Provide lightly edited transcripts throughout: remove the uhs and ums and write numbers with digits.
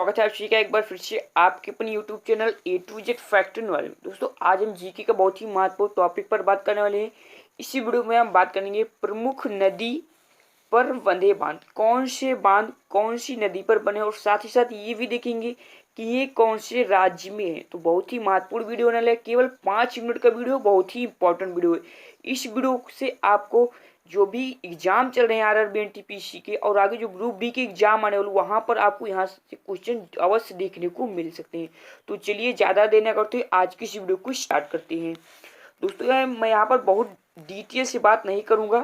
स्वागत है आप सभी का एक बार फिर से आपके अपने YouTube channel A to Z fact knowledge में। दोस्तों आज हम जीके का बहुत ही महत्वपूर्ण टॉपिक पर बात करने वाले हैं। इसी वीडियो में हम बात करेंगे प्रमुख नदी पर बंधे बांध, कौन से बांध कौन सी नदी पर बने, और साथ ही साथ ये भी देखेंगे कि ये कौन से राज्य में है। तो बहुत ही महत्वपूर्ण वीडियो होने वाला है, केवल 5 मिनट का वीडियो, बहुत ही इंपॉर्टेंट वीडियो है। इस वीडियो से आपको जो भी एग्जाम चल रहे हैं आरआरबी एनटीपीसी के और आगे जो ग्रुप डी के एग्जाम आने वाले वहां पर आपको यहाँ से क्वेश्चन अवश्य देखने को मिल सकते हैं। तो चलिए ज़्यादा देर न करते हुए आज की इस वीडियो को स्टार्ट करते हैं। दोस्तों मैं यहाँ पर बहुत डिटेल से बात नहीं करूँगा।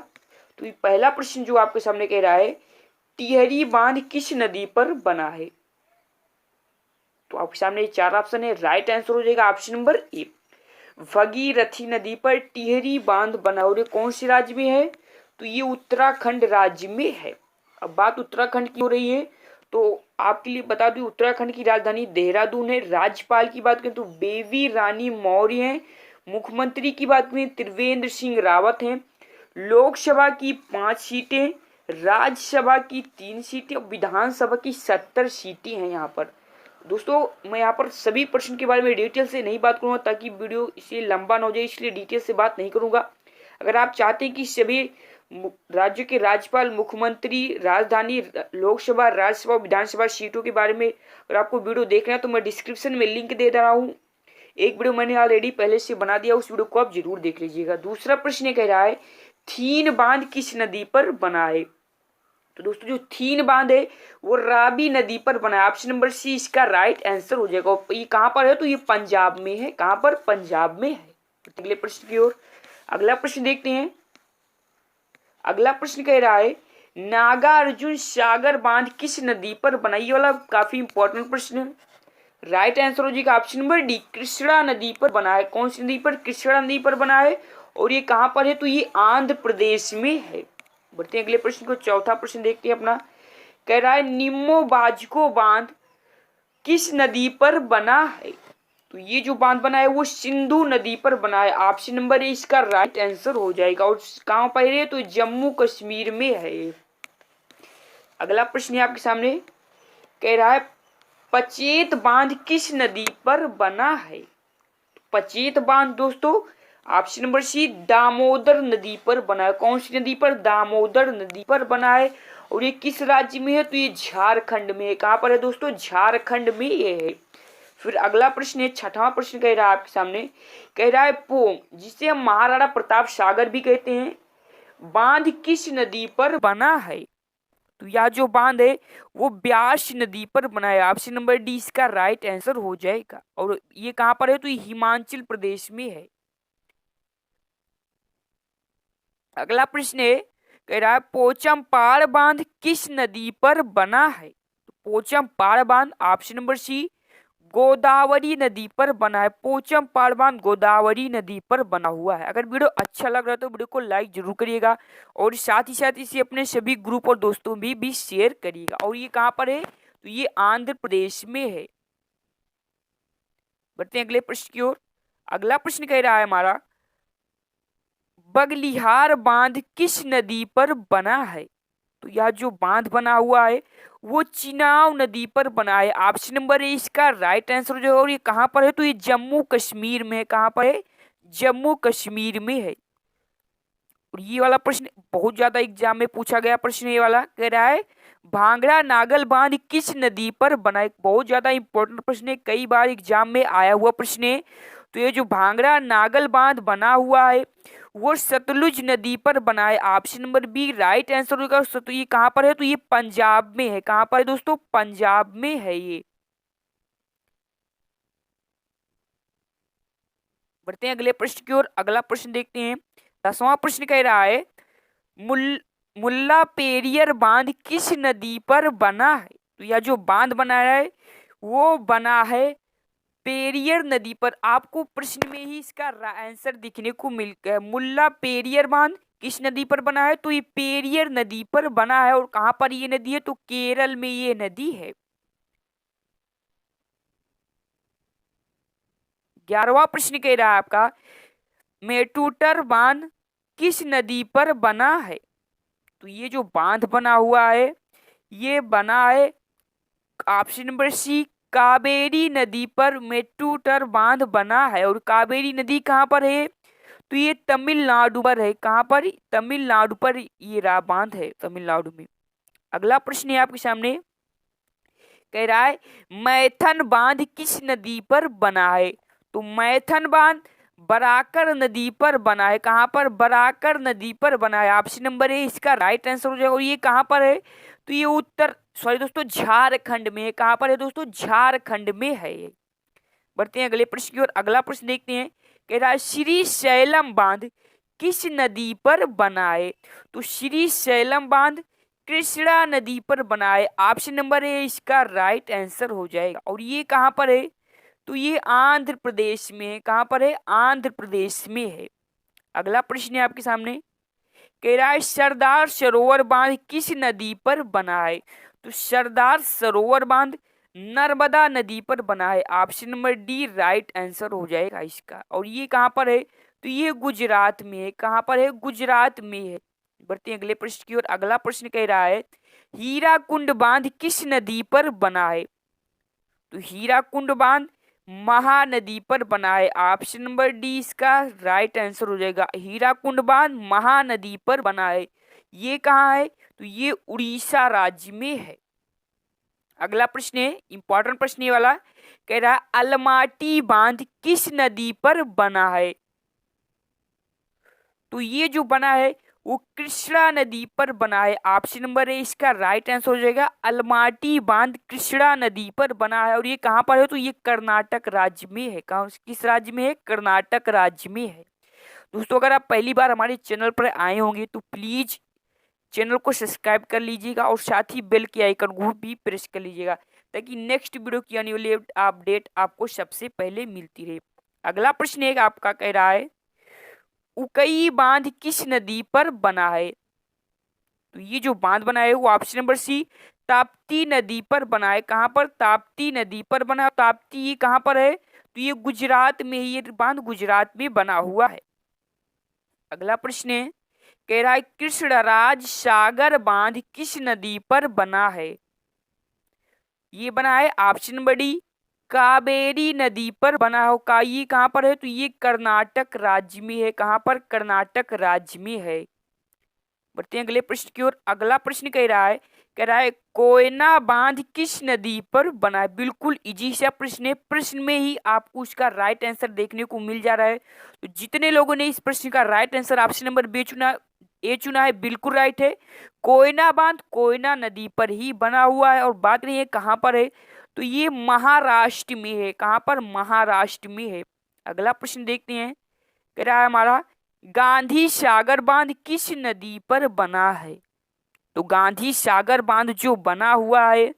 तो पहला प्रश्न जो आपके सामने कह रहा है, टिहरी बांध किस नदी पर बना है? तो आपके सामने 4 ऑप्शन है। राइट आंसर हो जाएगा ऑप्शन नंबर ए, भगीरथी नदी पर टिहरी बांध बना। और ये कौन से राज्य में है? तो ये उत्तराखंड राज्य में है। अब बात उत्तराखंड की हो रही है तो आपके लिए बता दूं उत्तराखंड की राजधानी देहरादून है। राज्यपाल की बात करें तो बेबी रानी मौर्य हैं। मुख्यमंत्री की बात करें त्रिवेंद्र सिंह रावत हैं। लोकसभा की 5 सीटें, राज्यसभा की 3 सीटें और विधानसभा की 70 सीटें हैं यहाँ पर। दोस्तों मैं यहाँ पर सभी प्रश्न के बारे में डिटेल से नहीं बात करूँगा ताकि वीडियो इससे लंबा ना हो जाए, इसलिए डिटेल से बात नहीं करूँगा। अगर आप चाहते हैं कि सभी राज्य के राज्यपाल, मुख्यमंत्री, राजधानी, लोकसभा, राज्यसभा, विधानसभा सीटों के बारे में अगर आपको वीडियो देखना है तो मैं डिस्क्रिप्शन में लिंक दे रहा हूँ। एक वीडियो मैंने ऑलरेडी पहले से बना दिया, उस वीडियो को आप जरूर देख लीजिएगा। दूसरा प्रश्न कह रहा है, थीन बांध किस नदी पर बना है? तो दोस्तों जो थीन बांध है वो रावी नदी पर बना है। ऑप्शन नंबर सी इसका राइट आंसर हो जाएगा। ये कहाँ पर है? तो ये पंजाब में है। कहाँ पर? पंजाब में है। अगले प्रश्न की ओर अगला प्रश्न देखते हैं। अगला प्रश्न कह रहा है, नागार्जुन सागर बांध किस नदी पर बना? ये वाला काफी इंपॉर्टेंट प्रश्न है। राइट आंसर हो जाएगा ऑप्शन नंबर डी, कृष्णा नदी पर बना है। कौन सी नदी पर? कृष्णा नदी पर बना है। और ये कहां पर है? तो ये आंध्र प्रदेश में है। बढ़ते हैं अगले प्रश्न को। चौथा प्रश्न देखते हैं अपना। कह रहा है, निम्मो बाजको बांध किस नदी पर बना है? तो ये जो बांध बना है वो सिंधु नदी पर बना है। ऑप्शन नंबर ए इसका राइट आंसर हो जाएगा। और कहां पर है? तो जम्मू कश्मीर में है। अगला प्रश्न है आपके सामने, कह रहा है, पचेत बांध किस नदी पर बना है? पचेत बांध दोस्तों ऑप्शन नंबर सी दामोदर नदी पर बना है। कौन सी नदी पर? दामोदर नदी पर बना है। और ये किस राज्य में है? तो ये झारखंड में है। कहां पर है दोस्तों? झारखंड में ये है। फिर अगला प्रश्न है, छठवां प्रश्न कह रहा है आपके सामने, कह रहा है, पोंग जिसे हम महाराणा प्रताप सागर भी कहते हैं, बांध किस नदी पर बना है? तो यह जो बांध है वो ब्यास नदी पर बना है। ऑप्शन नंबर डी इसका राइट आंसर हो जाएगा। और ये कहां पर है? तो ये हिमाचल प्रदेश में है। अगला प्रश्न है, कह रहा है, पोचमपाड़ बांध किस नदी पर बना है? तो पोचमपाड़ बांध ऑप्शन नंबर सी गोदावरी नदी पर बना है। पोचमपाड़ बांध गोदावरी नदी पर बना हुआ है। अगर वीडियो अच्छा लग रहा है तो वीडियो को लाइक जरूर करिएगा और साथ ही साथ इसे अपने सभी ग्रुप और दोस्तों में भी शेयर करिएगा। और ये कहां पर है? तो ये आंध्र प्रदेश में है। बढ़ते हैं अगले प्रश्न की ओर। अगला प्रश्न कह रहा है हमारा, बगलिहार बांध किस नदी पर बना है? तो यह जो बांध बना हुआ है वो चिनाव नदी पर बना है। ऑप्शन नंबर ए इसका राइट आंसर जो है। और ये कहां पर है? तो ये जम्मू कश्मीर में है। कहां पर है? जम्मू कश्मीर में है। और ये वाला प्रश्न बहुत ज्यादा एग्जाम में पूछा गया प्रश्न। ये वाला कह रहा है, भांगड़ा नागल बांध किस नदी पर बना है? बहुत ज्यादा इंपॉर्टेंट प्रश्न है, कई बार एग्जाम में आया हुआ प्रश्न है। तो ये जो भांगड़ा नागल बांध बना हुआ है वो सतलुज नदी पर बना है। Option number B right answer होगा। तो ये कहां पर है? तो ये पंजाब में है। कहां पर है दोस्तों? पंजाब में है ये। बढ़ते हैं अगले प्रश्न की ओर। अगला प्रश्न देखते हैं। 10वां प्रश्न कह रहा है, मुल्ला पेरियर बांध किस नदी पर बना है? तो यह जो बांध बना है वो बना है पेरियर नदी पर। आपको प्रश्न में ही इसका आंसर दिखने को मिल गया। मुल्ला पेरियर बांध किस नदी पर बना है? तो ये पेरियर नदी पर बना है। और कहां पर ये नदी है? तो केरल में ये नदी है। 11वां प्रश्न कह रहा है आपका, मेटूटर बांध किस नदी पर बना है? तो ये जो बांध बना हुआ है ये बना है ऑप्शन नंबर सी, कावेरी नदी पर मेट्टूर बांध बना है। और कावेरी नदी कहाँ पर है? तो ये तमिलनाडु पर है। कहाँ पर? तमिलनाडु पर ये बांध है, तमिलनाडु में। अगला प्रश्न है आपके सामने, कह रहा है मैथन बांध किस नदी पर बना है? तो मैथन बांध बराकर नदी पर बना है। कहाँ पर? बराकर नदी पर बना है। ऑप्शन नंबर ए इसका राइट आंसर हो जाएगा। और ये कहाँ पर है? तो ये दोस्तों झारखंड में है। कहाँ पर है दोस्तों? झारखंड में है ये। बढ़ते हैं अगले प्रश्न की ओर। अगला प्रश्न देखते हैं, कह रहा है श्री शैलम बांध किस नदी पर बना है? तो श्री शैलम बांध कृष्णा नदी पर बना है। ऑप्शन नंबर ए इसका राइट आंसर हो जाएगा। और ये कहाँ पर है? तो ये आंध्र प्रदेश में है। कहाँ पर है? आंध्र प्रदेश में है। अगला प्रश्न है आपके सामने, कह रहा है सरदार सरोवर बांध किस नदी पर बना है? तो सरदार सरोवर बांध नर्मदा नदी पर बना है। Option number D right answer हो जाएगा इसका। और ये कहाँ पर है? तो ये गुजरात में है। कहाँ पर है? गुजरात में है। बढ़ते हैं अगले प्रश्न की ओर। अगला प्रश्न कह रहा है हीराकुंड बांध किस नदी पर बना है? तो हीराकुंड बांध महानदी पर बना है। ऑप्शन नंबर डी इसका राइट आंसर हो जाएगा। हीराकुंड बांध महानदी पर बना है। ये कहाँ है? तो ये उड़ीसा राज्य में है। अगला प्रश्न है, इंपॉर्टेंट प्रश्न ये वाला, कह रहा है अलमाटी बांध किस नदी पर बना है? तो ये जो बना है वो कृष्णा नदी पर बना है। ऑप्शन नंबर ए इसका राइट आंसर हो जाएगा। अलमाटी बांध कृष्णा नदी पर बना है। और ये कहाँ पर है? तो ये कर्नाटक राज्य में है। कहाँ, किस राज्य में है? कर्नाटक राज्य में है। दोस्तों अगर आप पहली बार हमारे चैनल पर आए होंगे तो प्लीज चैनल को सब्सक्राइब कर लीजिएगा और साथ ही बेल के आइकन को भी प्रेस कर लीजिएगा ताकि नेक्स्ट वीडियो की आने वाली अपडेट आपको सबसे पहले मिलती रहे। अगला प्रश्न एक आपका कह रहा है उकई बांध किस नदी पर बना है? तो ये जो बांध बना है वो ऑप्शन नंबर सी ताप्ती नदी पर बना है। कहाँ पर? ताप्ती नदी पर बना है। ताप्ती ये कहाँ पर है? तो ये गुजरात में, ये बांध गुजरात में बना हुआ है। अगला प्रश्न है, कह रहा है कृष्णराज सागर बांध किस नदी पर बना है? ये बना है ऑप्शन नंबर डी कावेरी नदी पर बना हो। का ये कहाँ पर है? तो ये कर्नाटक राज्य में है। कहाँ पर? कर्नाटक राज्य में है। बढ़ते हैं अगले प्रश्न की ओर। अगला प्रश्न कह रहा है कोयना बांध किस नदी पर बना है? बिल्कुल इजी सा प्रश्न है। प्रश्न में ही आपको उसका राइट आंसर देखने को मिल जा रहा है। तो जितने लोगों ने इस प्रश्न का right answer option number A चुना है, बिल्कुल राइट है। कोयना बांध कोयना नदी पर ही बना हुआ है। और बात नहीं है कहाँ पर है, तो ये महाराष्ट्र में है। कहाँ पर? महाराष्ट्र में है। अगला प्रश्न देखते हैं, कह रहा है हमारा गांधी सागर बांध किस नदी पर बना है? तो गांधी सागर बांध जो बना हुआ है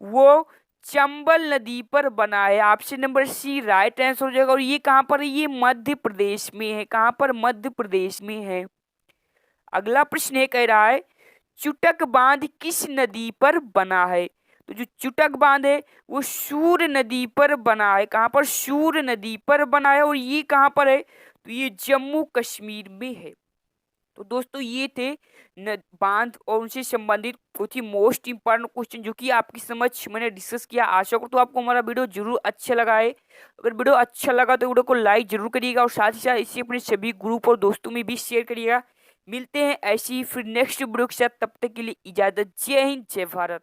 वो चंबल नदी पर बना है। Option number C right answer हो जाएगा। और ये कहाँ पर है? ये मध्य प्रदेश में है। कहाँ पर? मध्य प्रदेश में है। अगला प्रश्न ये कह रहा है चुटक बांध किस नदी पर बना है? तो जो चुटक बांध है वो सूर नदी पर बना है। कहाँ पर? सूर नदी पर बना है। और ये कहाँ पर है? तो ये जम्मू कश्मीर में है। तो दोस्तों ये थे बांध और उनसे संबंधित कुछ ही मोस्ट इंपॉर्टेंट क्वेश्चन जो कि आपकी समझ मैंने डिस्कस किया। आशा करता हूँ आपको हमारा वीडियो जरूर अच्छा लगा है। अगर वीडियो अच्छा लगा तो वीडियो को लाइक जरूर करिएगा और साथ ही साथ इसे अपने सभी ग्रुप और दोस्तों में भी शेयर करिएगा। मिलते हैं ऐसी फिर नेक्स्ट वीडियो के साथ, तब तक के लिए इजाजत। जय हिंद, जय भारत।